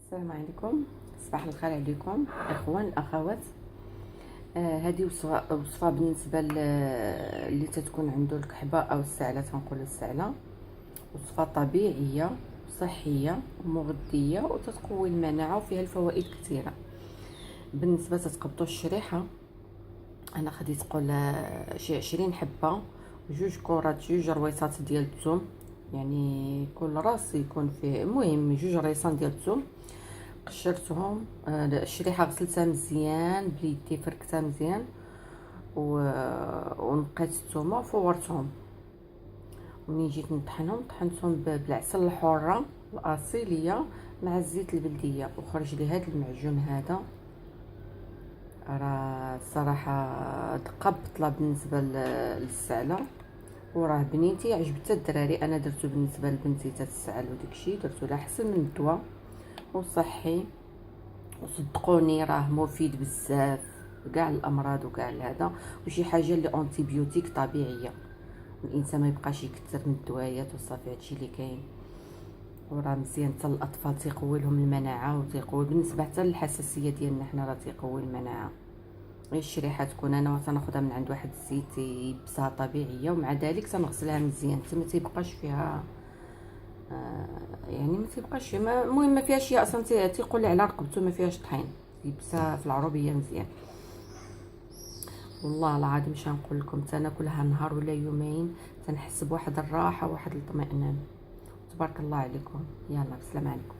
السلام عليكم، صباح الخير عليكم اخوان اخوات. هذه وصفه بالنسبه اللي تتكون عنده الكحبه او السعله، تنقول السعله. وصفه طبيعيه وصحيه ومغذيه وتتقوي المناعه وفيها الفوائد كثيره. بالنسبه تتقبطوا الشريحه، انا خديت قول شي 20 حبه، جوج كرات، جوج رويصات ديال الثوم، يعني كل راس يكون فيه المهم جوج ريصان ديال الثوم. قشرتهم، الشريحه غسلتها مزيان بليدي، فركتها مزيان ونقيت الثومه وفورتهم. ومنين جيت نطحنهم طحنتهم بالعسل الحره الاصيليه مع الزيت البلديه، وخرج لي هذا المعجون. هذا راه الصراحه دقه بطله بالنسبه للسعله، وراه بنيتي عجبتها الدراري. انا درتو بالنسبه لبنتي تاع السعل وداكشي، درتو لها حسن من الدواء وصحي، وصدقوني راه مفيد بزاف كاع الامراض وكاع هذا، وشي حاجه اللي انتيبيوتيك طبيعيه. الانسان ما يبقاش يكثر من الدوايات وصافي، هادشي اللي كاين. وراه مزيان حتى الاطفال، تيقوي لهم المناعه وتيقوي بالنسبه حتى للحساسيه ديالنا حنا، راه تيقوي المناعه. غير الشريحه تكون انا تناخذها من عند واحد الزيت يبسها طبيعيه، ومع ذلك تنغسلها مزيان حتى ما تيبقاش فيها يعني ما تيبقاش المهم ما فيهاش هي اصلا تيقول لي على رقبته ما فيهاش طحين، يبسها في العروبيه مزيان. والله العظيم مش نقول لكم تناكلها نهار ولا يومين تنحس بواحد الراحه وواحد الاطمئنان. تبارك الله عليكم. يلا بسلام عليكم.